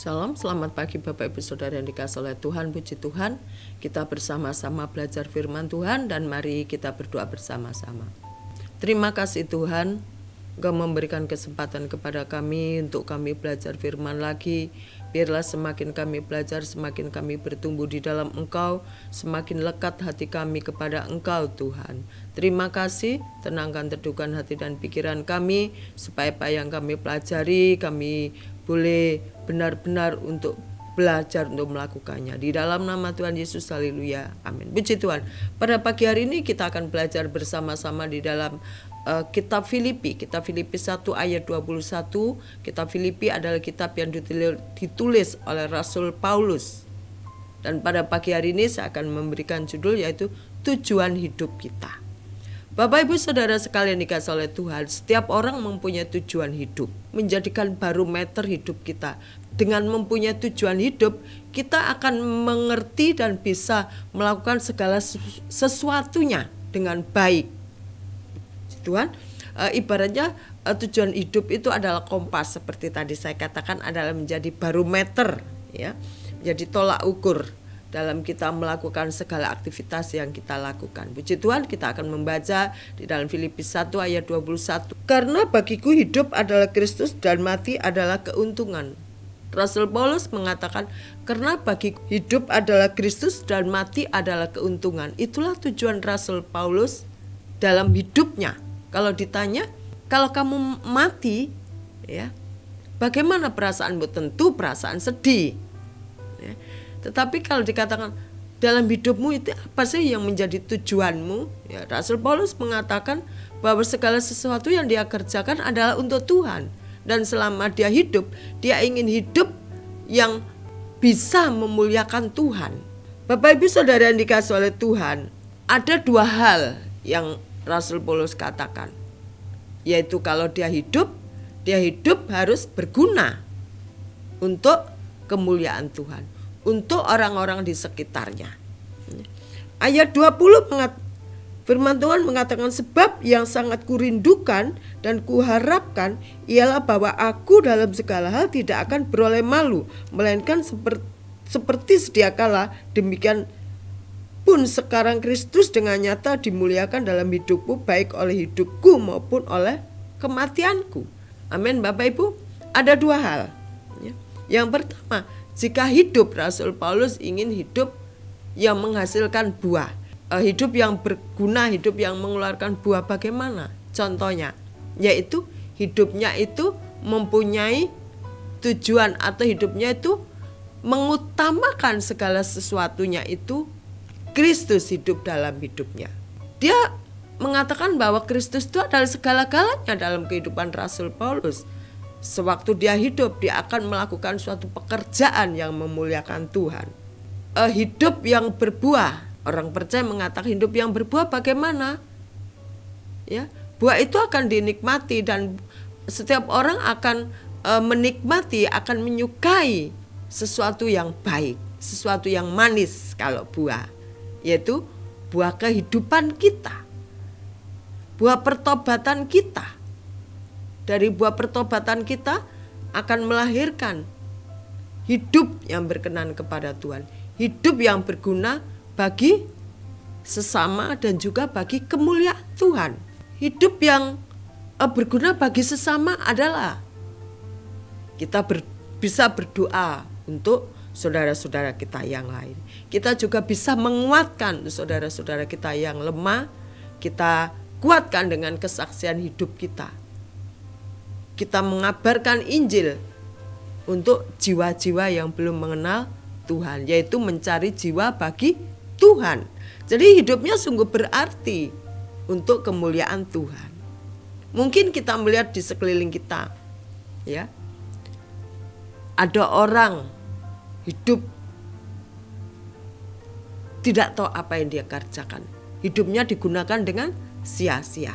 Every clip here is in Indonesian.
Salam, selamat pagi Bapak Ibu Saudara yang dikasihi oleh Tuhan, puji Tuhan. Kita bersama-sama belajar firman Tuhan dan mari kita berdoa bersama-sama. Terima kasih Tuhan, Engkau memberikan kesempatan kepada kami untuk kami belajar firman lagi. Biarlah semakin kami belajar, semakin kami bertumbuh di dalam Engkau, semakin lekat hati kami kepada Engkau Tuhan. Terima kasih, tenangkan teduhkan hati dan pikiran kami, supaya apa yang kami pelajari, kami boleh benar-benar untuk belajar untuk melakukannya. Di dalam nama Tuhan Yesus, haleluya, amin. Puji Tuhan. Pada pagi hari ini kita akan belajar bersama-sama di dalam kitab Filipi 1 ayat 21. Kitab Filipi adalah kitab yang ditulis oleh Rasul Paulus. Dan pada pagi hari ini saya akan memberikan judul yaitu tujuan hidup kita. Bapak Ibu Saudara sekalian dikasihi oleh Tuhan, setiap orang mempunyai tujuan hidup, menjadikan barometer hidup kita. Dengan mempunyai tujuan hidup, kita akan mengerti dan bisa melakukan segala sesuatunya dengan baik. Tuhan, ibaratnya tujuan hidup itu adalah kompas, seperti tadi saya katakan, adalah menjadi barometer, ya, menjadi tolak ukur dalam kita melakukan segala aktivitas yang kita lakukan. Puji Tuhan, kita akan membaca di dalam Filipi 1 ayat 21. Karena bagiku hidup adalah Kristus dan mati adalah keuntungan. Rasul Paulus mengatakan, karena bagiku hidup adalah Kristus dan mati adalah keuntungan. Itulah tujuan Rasul Paulus dalam hidupnya. Kalau ditanya, kalau kamu mati, ya, bagaimana perasaanmu? Tentu perasaan sedih. Ya. Tetapi kalau dikatakan dalam hidupmu itu apa sih yang menjadi tujuanmu? Ya, Rasul Paulus mengatakan bahwa segala sesuatu yang dia kerjakan adalah untuk Tuhan. Dan selama dia hidup, dia ingin hidup yang bisa memuliakan Tuhan. Bapak Ibu Saudara yang dikasihi oleh Tuhan, ada dua hal yang Rasul Paulus katakan, yaitu kalau dia hidup harus berguna untuk kemuliaan Tuhan, untuk orang-orang di sekitarnya. Ayat 20 firman Tuhan mengatakan, sebab yang sangat kurindukan dan kuharapkan ialah bahwa aku dalam segala hal tidak akan beroleh malu, melainkan seperti sedia kala, demikian pun sekarang Kristus dengan nyata dimuliakan dalam hidupku, baik oleh hidupku maupun oleh kematianku. Amin Bapak Ibu. Ada dua hal. Yang pertama, jika hidup, Rasul Paulus ingin hidup yang menghasilkan buah, hidup yang berguna, hidup yang mengeluarkan buah. Bagaimana? Contohnya, yaitu hidupnya itu mempunyai tujuan, atau hidupnya itu mengutamakan segala sesuatunya itu Kristus hidup dalam hidupnya. Dia mengatakan bahwa Kristus itu adalah segala-galanya dalam kehidupan Rasul Paulus. Sewaktu dia hidup, dia akan melakukan suatu pekerjaan yang memuliakan Tuhan. Hidup yang berbuah. Orang percaya mengatakan hidup yang berbuah bagaimana? Ya, buah itu akan dinikmati dan setiap orang akan menikmati, akan menyukai sesuatu yang baik, sesuatu yang manis kalau buah, yaitu buah kehidupan kita, buah pertobatan kita. Dari buah pertobatan kita akan melahirkan hidup yang berkenan kepada Tuhan, hidup yang berguna bagi sesama dan juga bagi kemuliaan Tuhan. Hidup yang berguna bagi sesama adalah kita bisa berdoa untuk saudara-saudara kita yang lain. Kita juga bisa menguatkan saudara-saudara kita yang lemah. Kita kuatkan dengan kesaksian hidup kita. Kita mengabarkan Injil untuk jiwa-jiwa yang belum mengenal Tuhan, yaitu mencari jiwa bagi Tuhan. Jadi hidupnya sungguh berarti untuk kemuliaan Tuhan. Mungkin kita melihat di sekeliling kita, ya, ada orang hidup tidak tahu apa yang dia kerjakan. Hidupnya digunakan dengan sia-sia.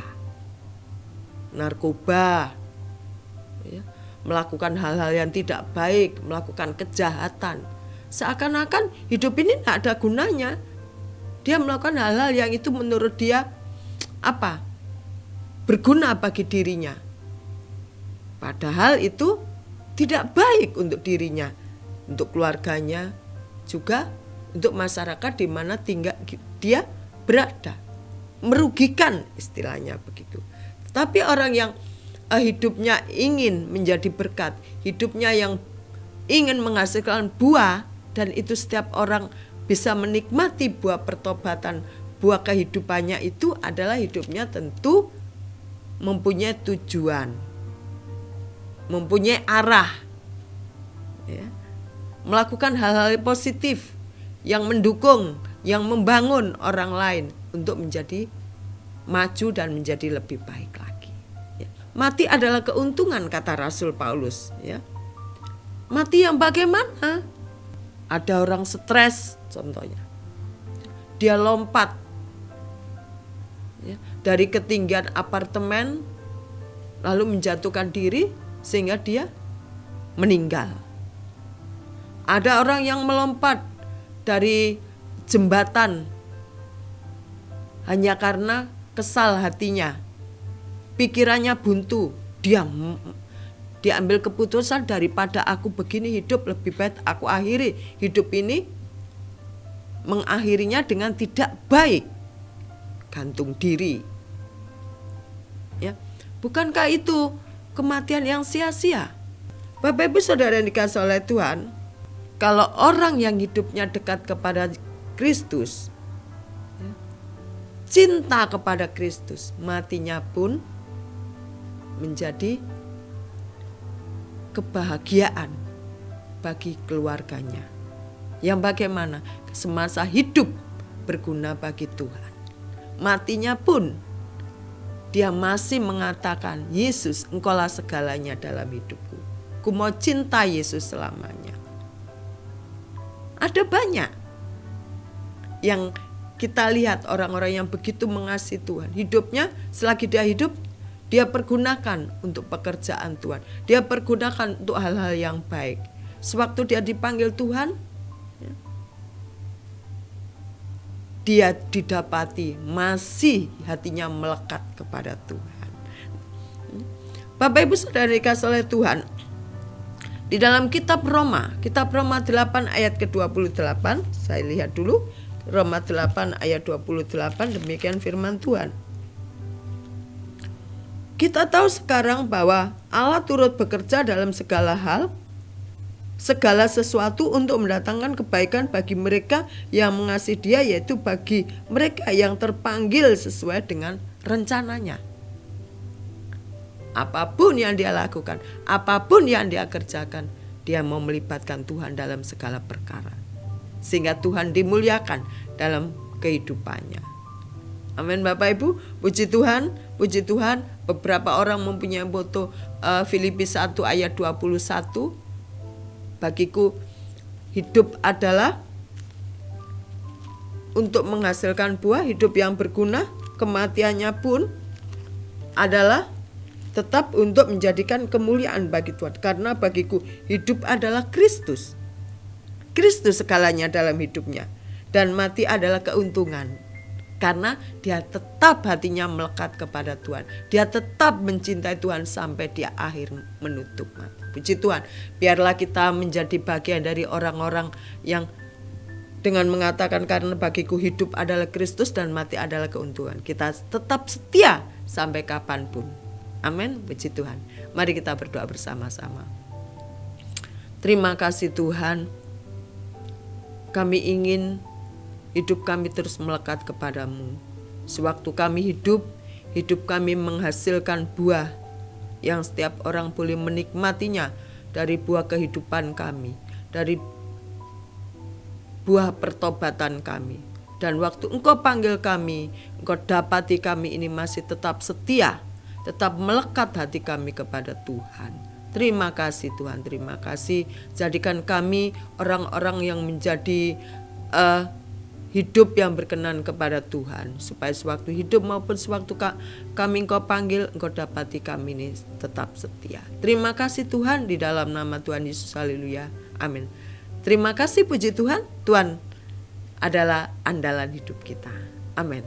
Narkoba, ya, melakukan hal-hal yang tidak baik, melakukan kejahatan. Seakan-akan hidup ini tidak ada gunanya. Dia melakukan hal-hal yang itu menurut dia berguna bagi dirinya. Padahal itu tidak baik untuk dirinya. untuk keluarganya, juga untuk masyarakat di mana tinggal dia berada. Merugikan istilahnya begitu. Tapi orang yang hidupnya ingin menjadi berkat, hidupnya yang ingin menghasilkan buah, dan itu setiap orang bisa menikmati buah pertobatan, buah kehidupannya, itu adalah hidupnya tentu mempunyai tujuan, mempunyai arah, ya, melakukan hal-hal positif yang mendukung, yang membangun orang lain untuk menjadi maju dan menjadi lebih baik lagi. Ya. Mati adalah keuntungan, kata Rasul Paulus. Ya. Mati yang bagaimana? Ada orang stres contohnya, dia lompat, ya, dari ketinggian apartemen lalu menjatuhkan diri sehingga dia meninggal. Ada orang yang melompat dari jembatan hanya karena kesal hatinya, pikirannya buntu, dia ambil keputusan, daripada aku begini hidup, lebih baik aku akhiri hidup ini, mengakhirinya dengan tidak baik, gantung diri. Ya, bukankah itu kematian yang sia-sia? Bapak Ibu Saudara yang dikasihi oleh Tuhan, kalau orang yang hidupnya dekat kepada Kristus, cinta kepada Kristus, matinya pun menjadi kebahagiaan bagi keluarganya. Yang bagaimana? Semasa hidup berguna bagi Tuhan. Matinya pun dia masih mengatakan, Yesus, Engkaulah segalanya dalam hidupku. Ku mau cinta Yesus selamanya. Ada banyak yang kita lihat orang-orang yang begitu mengasihi Tuhan. Hidupnya, selagi dia hidup, dia pergunakan untuk pekerjaan Tuhan. Dia pergunakan untuk hal-hal yang baik. Sewaktu dia dipanggil Tuhan, dia didapati masih hatinya melekat kepada Tuhan. Bapak Ibu Saudara dikasihi oleh Tuhan, di dalam kitab Roma 8 ayat ke-28, saya lihat dulu, Roma 8 ayat 28, demikian firman Tuhan. Kita tahu sekarang bahwa Allah turut bekerja dalam segala hal, segala sesuatu untuk mendatangkan kebaikan bagi mereka yang mengasihi Dia, yaitu bagi mereka yang terpanggil sesuai dengan rencananya. Apapun yang dia lakukan, apapun yang dia kerjakan, dia mau melibatkan Tuhan dalam segala perkara, sehingga Tuhan dimuliakan dalam kehidupannya. Amin Bapak Ibu, puji Tuhan, puji Tuhan. Beberapa orang mempunyai foto Filipi 1 ayat 21. Bagiku hidup adalah untuk menghasilkan buah, hidup yang berguna. Kematiannya pun adalah tetap untuk menjadikan kemuliaan bagi Tuhan. Karena bagiku hidup adalah Kristus. Kristus segalanya dalam hidupnya. Dan mati adalah keuntungan. Karena dia tetap hatinya melekat kepada Tuhan. Dia tetap mencintai Tuhan sampai dia akhir menutup mata. Puji Tuhan, biarlah kita menjadi bagian dari orang-orang yang dengan mengatakan karena bagiku hidup adalah Kristus dan mati adalah keuntungan. Kita tetap setia sampai kapanpun. Amin, puji Tuhan. Mari kita berdoa bersama-sama. Terima kasih Tuhan. Kami ingin hidup kami terus melekat kepadamu. Sewaktu kami hidup kami menghasilkan buah yang setiap orang boleh menikmatinya, dari buah kehidupan kami, dari buah pertobatan kami. Dan waktu Engkau panggil kami, Engkau dapati kami ini masih tetap setia, tetap melekat hati kami kepada Tuhan. Terima kasih Tuhan, terima kasih. Jadikan kami orang-orang yang menjadi hidup yang berkenan kepada Tuhan, supaya sewaktu hidup maupun sewaktu kami Engkau panggil, Engkau dapati kami ini tetap setia. Terima kasih Tuhan, di dalam nama Tuhan Yesus, haleluya, amin. Terima kasih, puji Tuhan, Tuhan adalah andalan hidup kita, amin.